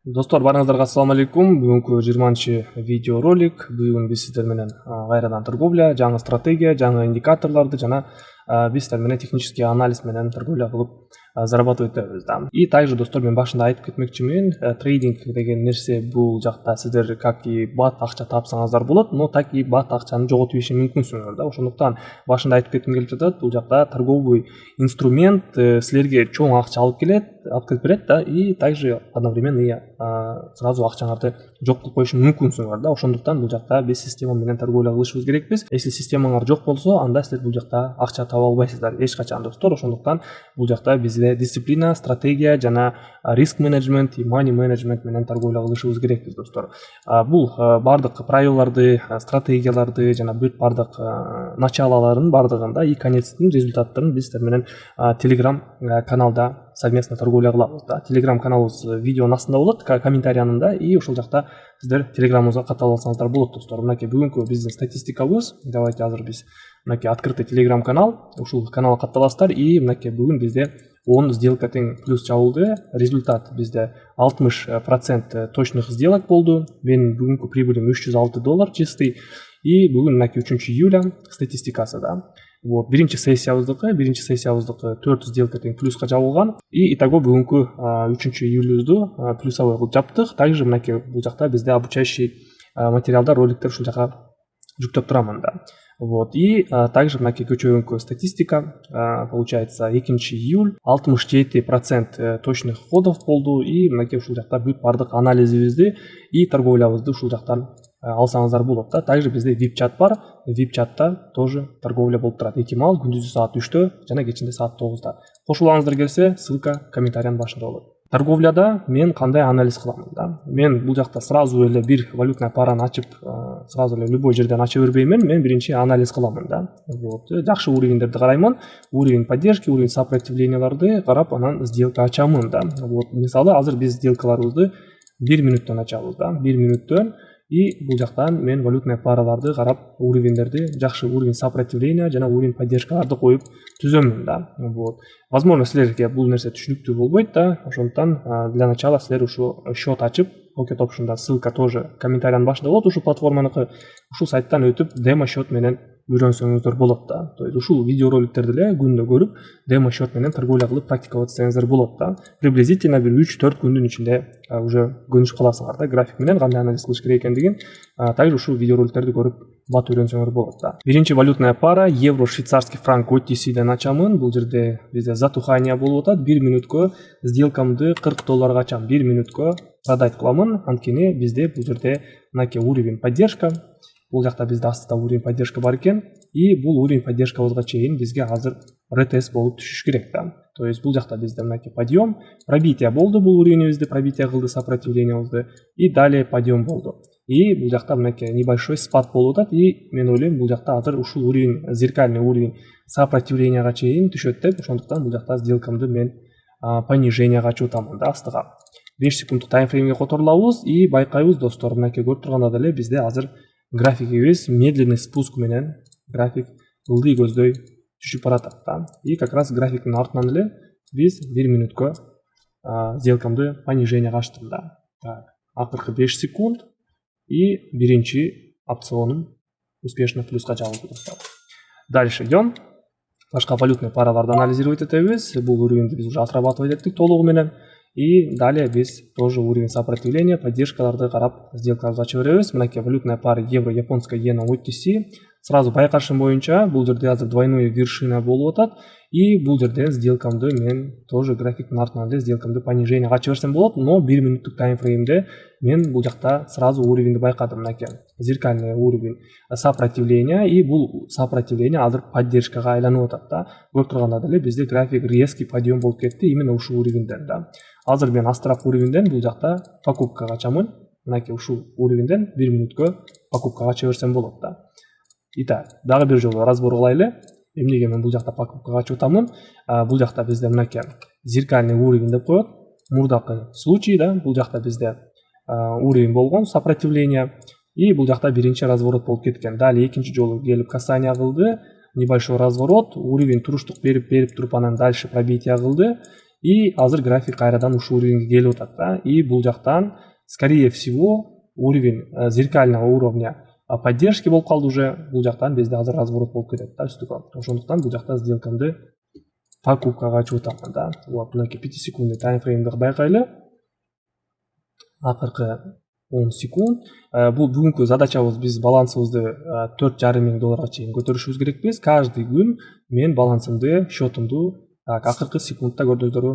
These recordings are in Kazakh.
Достор, барыңыздарга ассаламу алейкум. Бүгүнкү 20 видео ролик. Бүгүн биз сиздер менен кайрадан торговля, жаңы стратегия, жаңы индикаторлорду жана биз сиздер менен технический анализ менен торговля кылып зарабатывать этебиз да. И также достор, мен башында айтып кетмекчимин, трейдинг деген нерсе бул жакта сиздер как и бат акча тапсаңыздар болот, но так и бат акчаны жоготуп ийиши мүмкүнсүңөр да. Ошондуктан башында айтып кетким келип жатат, бул жакта торговый инструмент силерге чоң акча алып келип берет да, и также одновременно сразу акчаңарды жок кылып коюшу мүмкүнсүңөр да. Ошондуктан бул жакта биз система менен торговля кылышыбыз керекпиз. Если системаңар жок болсо, анда силер бул жакта акча таба албайсыздар эч качан достор. Ошондуктан бул жакта бизде дисциплина, стратегия жана риск менеджмент и money менеджмент менен торговля кылышыбыз керекпиз достор. Бул бардык правилаларды, стратегияларды жана бардык началаларын бардыгында и конецтин результаттарын биз сиздер менен Telegram каналда совместно торговля кылабыз да. Telegram каналыбыз видеонун астында болот, комментарий янында, и ошол жакта сиздер Telegramыбызга катталып алсаңыздар болот достор. Мынакей бүгүнкү биздин статистикабыз. Давайте азыр биз мынакей открытый Telegram канал, ушул каналга катталасыздар, и мынакей бүгүн бизде 10 сделка тең плюс чабылды. Результат бизде 60% точных сделок болду. Менин бүгүнкү прибылим $306 чистый. И бүгүн мынакей 3 июля статистикасы да. Вот, биринчи сессиябыздыкы 4 сделка тең плюска жабылган. И итого бүгүнкү 3 июльдү плюсовой кылып жаптык. Также мынакей бул жакта бизде обучающий материалдар, роликтер ушул жака жүктөп турамын да. Вот, и также мынакей көчөгөнкү статистика, получается 2 июль 67% точных входов болду. И мынакей ушул жакта бүт бардык анализибизди и торговлябызды ушул жактан алсаңыздар болот да. Также бизде VIP чат бар. VIP чатта тоже торговля болуп турат. Экимал күндүзү саат 3-тө жана кечинде саат 9-да. Кошулуңуздар келсе, ссылка комментариянын башында болот. Торговляда мен кандай анализ кыламын да. Мен бул жакта сразу эле бир валютный параны ачып, сразу эле любой жерден ача бербеймин. Мен биринчи анализ кыламын да. Вот, жакшы уровеньдерди караймын. Уровень поддержки, уровень сопротивленияларды карап, анан сделка ачамын да. Вот, мисалы азыр биз сделкаларыбызды 1 мүнөттөн ачабыз да. 1 мүнөттөн. И бул жактан мен валютный параларды карап, уровеньдерди, жакшы уровень сопротивления жана уровень поддержкаларды коюп түзөмүн да. Вот. Возможно, силерге бул нерсе түшүнүктүү болбойт да. Ошондуктан для начала силер ушу счет ачып, Pocket Option'da ссылка тоже комментариянын башында болот. Ушул платформаныкы, ушул сайттан өтүп демо счет менен үйрөнсөңүздөр болот да. То есть ушул видеороликтерди эле күндө көрүп, демо счет менен торговля кылып практикалап өтсөңүздөр болот да. Приблизительно бир 3-4 күндүн ичинде уже көнүшүп каласыңар да, график менен кандай анализ кылыш керек экендигин. Также ушул видеороликтерди көрүп бат үйрөнсөңөр болот да. Биринчи валютная пара евро швейцарский франк OTC-ден ачамын. Бул жерде бизде затухание болуп атат. 1 мүнөткө сделкамды $40 ачам. 1 мүнөткө продать кыламын. Анткени бизде бул жерде мынакей уровень поддержка. Бул жакта бизде астыда уровень поддержка бар экен. И бул уровень поддержкабызга чейин бизге азыр ретест болуп түшүш керек да. То есть бул жакта бизде мынакей подъем, пробитие болду, бул уровенибизди пробитие кылды, сопротивлениябызды, и далее подъем болду. И бул жакта мынакей небольшой спад болуп атат. И мен ойлойм, бул жакта азыр ушул уровень, зеркальный уровень сопротивленияга чейин түшөт деп, ошондуктан бул жакта сделкамды мен пониженияга ачып атамын да, астыга. 5 секунддук таймфреймге которулабыз и байкайбыз достор, мынакей көрүп тургандай эле бизде азыр графигибиз медленный спуск менен график ылдый көздөй түшүп баратат да. И как раз графиктин артынан эле биз 1 мүнөткө сделкамды пониженияга ачтым да. Так, акыркы 5 секунд и биринчи опционум успешно плюска жабылды достор. Дальше идем. Башка валютный параларды анализировать этебиз. Бул уровеньди биз уже отрабатывать эттик толугу менен. И далее биз тоже уровень сопротивления, поддержкаларды карап сделкаларды ача беребиз. Мынакей валютная пара евро японская иена OTC. Сразу байкашым боюнча бул жерде азыр двойной вершина болуп атат. И бул жерден сделкамды мен тоже графиктин артынан эле сделкамды пониженияга ача берсем болот, но 1 мүнөттүк таймфреймде мен бул жакта сразу уровеньди байкадым. Мынакей зеркальный уровень сопротивления, и бул сопротивление азыр поддержкага айланып атат да. Көрүп тургандай эле бизде график резкий подъем болуп кетти именно ушул уровеньден да. Азыр мен астыраак уровеньден бул жакта покупкага ачамын. Мынакей ушул уровеньден 1 мүнөткө покупкага ача берсем болот да. Итак, дагы бир жолу разбор кылайлы. Эмнеге мен бул жакта покупкага ачып атамын? Бул жакта бизде мынакей зеркальный уровень деп коет. Мурдакы случай да, бул жакта бизде уровень болгон сопротивление. И бул жакта биринчи разворот болуп кеткен. Далее экинчи жолу келип касание кылды. Небольшой разворот, уровень туруштук берип туруп анан дальше пробитие кылды. и азыр график кайрадан ушул уровеньге келип атат да. И бул жактан скорее всего уровень зеркального уровня поддержки болуп калды уже. Бул жактан бизде азыр разворот болуп кетет да үстүгө. Ошондуктан бул жакта сделкамды покупкага ачып атамын да. Вот мынакей 5 секундный таймфреймди байкайлы. Акыркы 10 секунд. Бул бүгүнкү задачабыз, биз балансыбызды 4,5 миң долларга чейин көтөрүшүбүз керекпиз. Каждый күн мен балансымды, счетумду акыркы секундта көрдүңүздөрбү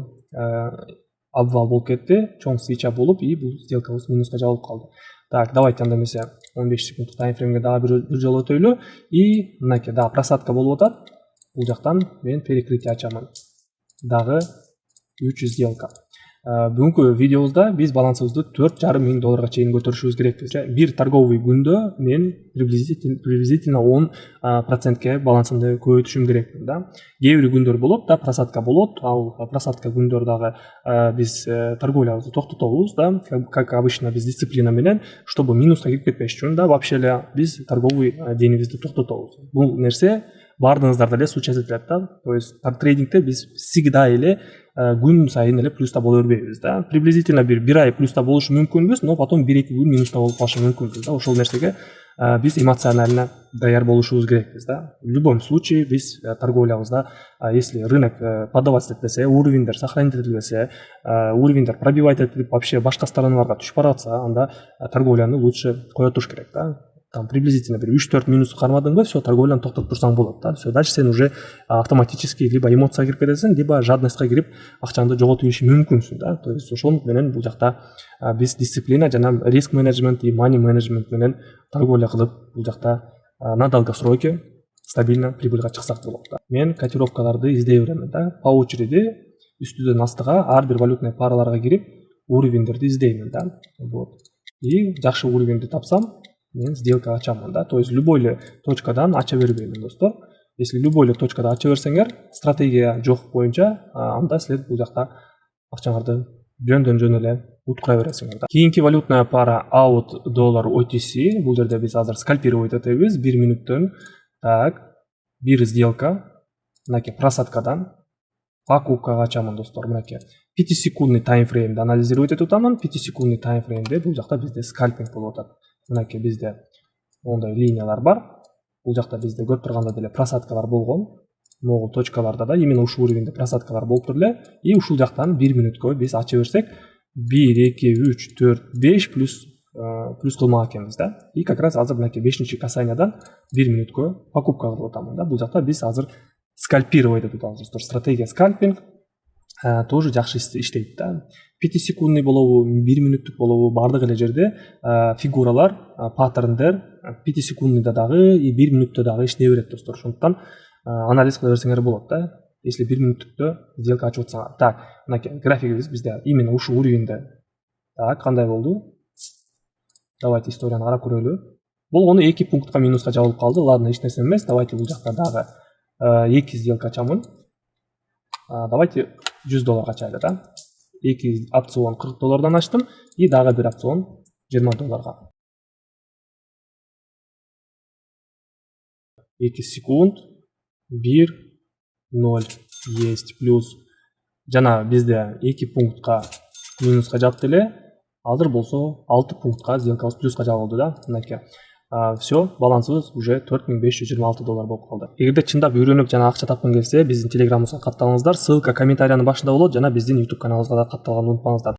обвал болуп кетти, чоң свеча болуп, и бул сделкабыз минуска жабылып калды. Так, давайте анда эмесе 15 секунддук таймфреймге дагы бир жолу өтөйлү. И мынакей дагы просадка болуп атат. Бул жактан мен перекрытие ачамын. Дагы 3 сделка. Бүгүнкү видеобузда биз балансыбызды 4,5 миң долларга чейин көтөрүшүбүз керекпиз. Бир торговый күндө мен приблизительно 10% балансымды көбөйтүшүм керекмин да. Кээ бир күндөр болот да, просадка болот. Ал просадка күндөр дагы биз торговлябызды токтотобуз да, как обычно биз дисциплина менен, чтобы минуска кирип кетпеш үчүн да, вообще эле биз торговый денебизди токтотобуз. Бул нерсе баардыгыңыздарда эле случай этет да. То есть трейдингде биз всегда эле күн сайын эле плюста боло бербейбиз да. Приблизительно бир ай плюста болушу мүмкүнбүз, но потом 1-2 күн минуста болуп калышы мүмкүнбүз да. Ошол нерсеге биз эмоционально даяр болушубуз керекпиз да. В любом случае биз торговлябызда, если рынок подавать этпесе, уровеньдер сохранить этилбесе, уровеньдер пробивать этилип вообще башка стороналарга түшүп баратса, анда торговляны лучше кое туруш керек да. Там приблизительно 3-4 минус кармадыңбы, все, торговляны токтотуп турсаң болот да. Все, дальше сен уже автоматически либо эмоцияга кирип кетесиң, либо жадностька кирип акчаңды жоготуп ийиши мүмкүнсүң да. То есть ошол менен бул жакта биз дисциплина жана риск менеджмент и money менеджмент менен торговля кылып, бул жакта на долгосроке стабильно прибыльга чыксак болот да. Мен котировкаларды издей беремин да. По очереди үстүдөн астыга ар бир валютный параларга кирип уровеньдерди издеймин да. Вот. И жакшы уровеньди тапсам, мен сделка ачамын да. То есть любой эле точкадан ача бербеймин достор. Если любой эле точкада ача берсеңер, стратегия жок боюнча, анда силер бул жакта акчаңарды жөндөн эле уткура бересиңер да. Кийинки валютная пара AUD доллар OTC. Бул жерде биз азыр скальпировать этебиз 1 минуттон. Так, бир сделка мынакей просадкадан покупкага ачамын достор. Мынакей 5 секундный таймфреймди анализировать этип атамын. 5 секундный таймфреймде бул жакта бизде скальпинг болуп атат. Мынакей бизде ондай линиялар бар. Бул жакта бизде көрүп тургандай деле просадкалар болгон. Могул точкаларда да именно ушул уровеньде просадкалар болуп тур эле. И ушул жактан 1 минутка биз ача берсек, 1, 2, 3, 4, 5 плюс кылмак экенбиз да. И как раз азыр мынакей 5-чи касаниядан 1 минутка покупка кылып атамын да. Бул жакта биз азыр скальпировать этип атабыз достор. Стратегия скальпинг тоже жакшы иштейт да. 5 секундный болобу, 1 минуттук болобу, бардык эле жерде фигуралар, паттерндер 5 секундныйда дагы и 1 минутта дагы иштей берет достор. Ошондуктан анализ кыла берсеңер болот да. Если 1 минуттукта сделка ачып атсаңар. Так, мынакей графигибиз бизде именно ушул уровеньде. Так, кандай болду? Давайте историяны карап көрөлү. Болгону 2 пунктка минуска жабылып калды. Ладно, эч нерсе эмес. Давайте бул жакта дагы 2 сделка ачамын. Давайте 100 долларга ачайлы да. 2 опцион 40 доллардан ачтым и дагы бир опцион 20 долларга. 2 секунд 1 0 есть плюс. Жана бизде 2 пунктка минуска жапты эле. Азыр болсо 6 пунктка сделкабыз плюска жабылды да. Мынакей. Все, балансыбыз уже 4526 доллар болуп калды. Эгерде чындап үйрөнүп жана акча тапкың келсе, биздин телеграмыбызга катталыңыздар. Ссылка комментариянын башында болот, жана биздин YouTube каналыбызга да катталганын унутпаңыздар.